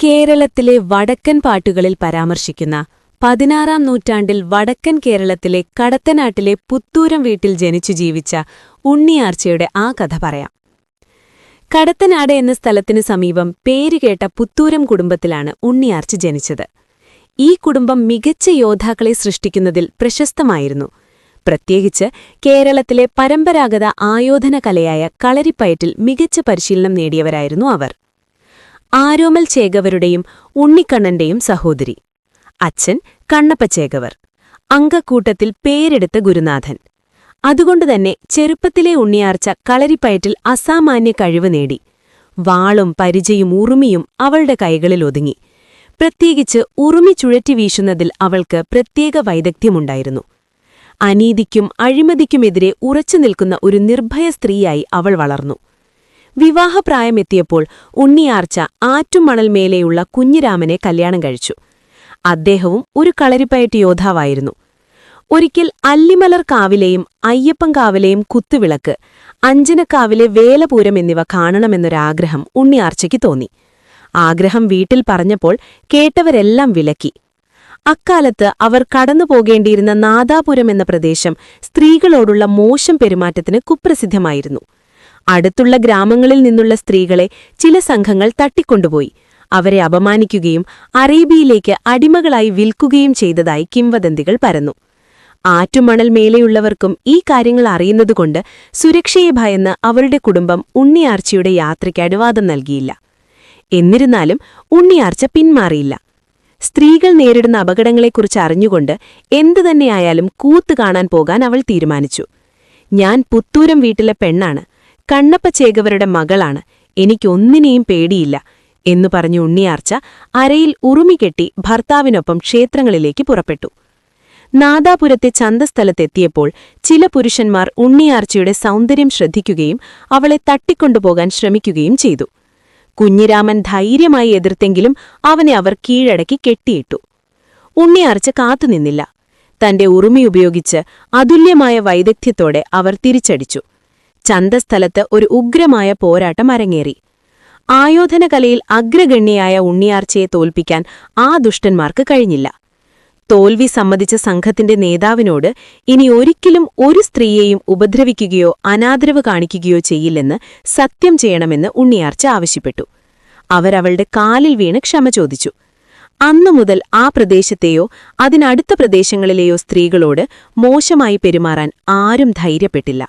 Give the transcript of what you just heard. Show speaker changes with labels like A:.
A: കേരളത്തിലെ വടക്കൻ പാട്ടുകളിൽ പരാമർശിക്കുന്ന 16-ാം നൂറ്റാണ്ടിൽ വടക്കൻ കേരളത്തിലെ കടത്തനാട്ടിലെ പുത്തൂരം വീട്ടിൽ ജനിച്ചു ജീവിച്ച ഉണ്ണിയാർച്ചയുടെ ആ കഥ പറയാം. കടത്തനാട് എന്ന സ്ഥലത്തിനു സമീപം പേരുകേട്ട പുത്തൂരം കുടുംബത്തിലാണ് ഉണ്ണിയാർച്ച ജനിച്ചത്. ഈ കുടുംബം മികച്ച യോദ്ധാക്കളെ സൃഷ്ടിക്കുന്നതിൽ പ്രശസ്തമായിരുന്നു. പ്രത്യേകിച്ച് കേരളത്തിലെ പരമ്പരാഗത ആയോധന കലയായ കളരിപ്പയറ്റിൽ മികച്ച പരിശീലനം നേടിയവരായിരുന്നു അവർ. ആരോമൽ ചേകവരുടെയും ഉണ്ണിക്കണ്ണന്റെയും സഹോദരി. അച്ഛൻ കണ്ണപ്പ ചേകവർ, അംഗക്കൂട്ടത്തിൽ പേരെടുത്ത ഗുരുനാഥൻ. അതുകൊണ്ടുതന്നെ ചെറുപ്പത്തിലെ ഉണ്ണിയാർച്ച കളരിപ്പയറ്റിൽ അസാമാന്യ കഴിവ് നേടി. വാളും പരിചയും ഉറുമിയും അവളുടെ കൈകളിൽ ഒതുങ്ങി. പ്രത്യേകിച്ച് ഉറുമി ചുഴറ്റി വീശുന്നതിൽ അവൾക്ക് പ്രത്യേക വൈദഗ്ധ്യമുണ്ടായിരുന്നു. അനീതിക്കും അഴിമതിക്കുമെതിരെ ഉറച്ചുനിൽക്കുന്ന ഒരു നിർഭയ സ്ത്രീയായി അവൾ വളർന്നു. വിവാഹപ്രായമെത്തിയപ്പോൾ ഉണ്ണിയാർച്ച ആറ്റുമണൽമേലെയുള്ള കുഞ്ഞിരാമനെ കല്യാണം കഴിച്ചു. അദ്ദേഹവും ഒരു കളരിപ്പയറ്റ് യോദ്ധാവായിരുന്നു. ഒരിക്കൽ അല്ലിമലർ കാവിലെയും അയ്യപ്പൻകാവിലെയും കുത്തുവിളക്ക്, അഞ്ചനക്കാവിലെ വേലപൂരം എന്നിവ കാണണമെന്നൊരാഗ്രഹം ഉണ്ണിയാർച്ചയ്ക്ക് തോന്നി. ആഗ്രഹം വീട്ടിൽ പറഞ്ഞപ്പോൾ കേട്ടവരെല്ലാം വിലക്കി. അക്കാലത്ത് അവർ കടന്നുപോകേണ്ടിയിരുന്ന നാദാപുരം എന്ന പ്രദേശം സ്ത്രീകളോടുള്ള മോശം പെരുമാറ്റത്തിന് കുപ്രസിദ്ധമായിരുന്നു. അടുത്തുള്ള ഗ്രാമങ്ങളിൽ നിന്നുള്ള സ്ത്രീകളെ ചില സംഘങ്ങൾ തട്ടിക്കൊണ്ടുപോയി അവരെ അപമാനിക്കുകയും അറേബ്യയിലേക്ക് അടിമകളായി വിൽക്കുകയും ചെയ്തതായി കിംവദന്തികൾ പരന്നു. ആറ്റുമണൽ മേലെയുള്ളവർക്കും ഈ കാര്യങ്ങൾ അറിയുന്നതുകൊണ്ട് സുരക്ഷയെ ഭയന്ന് അവരുടെ കുടുംബം ഉണ്ണിയാർച്ചയുടെ യാത്രയ്ക്ക് അനുവാദം നൽകിയില്ല. എന്നിരുന്നാലും ഉണ്ണിയാർച്ച പിന്മാറിയില്ല. സ്ത്രീകൾ നേരിടുന്ന അപകടങ്ങളെക്കുറിച്ച് അറിഞ്ഞുകൊണ്ട് എന്തുതന്നെയായാലും കൂത്ത് കാണാൻ പോകാൻ അവൾ തീരുമാനിച്ചു. ഞാൻ പുത്തൂരം വീട്ടിലെ പെണ്ണാണ്, കണ്ണപ്പ ചേകവരുടെ മകളാണ്, എനിക്കൊന്നിനെയും പേടിയില്ല എന്നു പറഞ്ഞു ഉണ്ണിയാർച്ച അരയിൽ ഉറുമികെട്ടി ഭർത്താവിനൊപ്പം ക്ഷേത്രങ്ങളിലേക്ക് പുറപ്പെട്ടു. നാദാപുരത്തെ ചന്തസ്ഥലത്തെത്തിയപ്പോൾ ചില പുരുഷന്മാർ ഉണ്ണിയാർച്ചയുടെ സൗന്ദര്യം ശ്രദ്ധിക്കുകയും അവളെ തട്ടിക്കൊണ്ടുപോകാൻ ശ്രമിക്കുകയും ചെയ്തു. കുഞ്ഞിരാമൻ ധൈര്യമായി എതിർത്തെങ്കിലും അവനെ അവർ കീഴടക്കി കെട്ടിയിട്ടു. ഉണ്ണിയാർച്ച കാത്തുനിന്നില്ല. തന്റെ ഉറുമി ഉപയോഗിച്ച് അതുല്യമായ വൈദഗ്ധ്യത്തോടെ അവർ തിരിച്ചടിച്ചു. ചന്തസ്ഥലത്ത് ഒരു ഉഗ്രമായ പോരാട്ടം അരങ്ങേറി. ആയോധനകലയിൽ അഗ്രഗണ്യയായ ഉണ്ണിയാർച്ചയെ തോൽപ്പിക്കാൻ ആ ദുഷ്ടന്മാർക്ക് കഴിഞ്ഞില്ല. തോൽവി സമ്മതിച്ച സംഘത്തിന്റെ നേതാവിനോട് ഇനി ഒരിക്കലും ഒരു സ്ത്രീയെയും ഉപദ്രവിക്കുകയോ അനാദരവ് കാണിക്കുകയോ ചെയ്യില്ലെന്ന് സത്യം ചെയ്യണമെന്ന് ഉണ്ണിയാർച്ച ആവശ്യപ്പെട്ടു. അവരവളുടെ കാലിൽ വീണ് ക്ഷമ ചോദിച്ചു. അന്നുമുതൽ ആ പ്രദേശത്തെയോ അതിനടുത്ത പ്രദേശങ്ങളിലെയോ സ്ത്രീകളോട് മോശമായി പെരുമാറാൻ ആരും ധൈര്യപ്പെട്ടില്ല.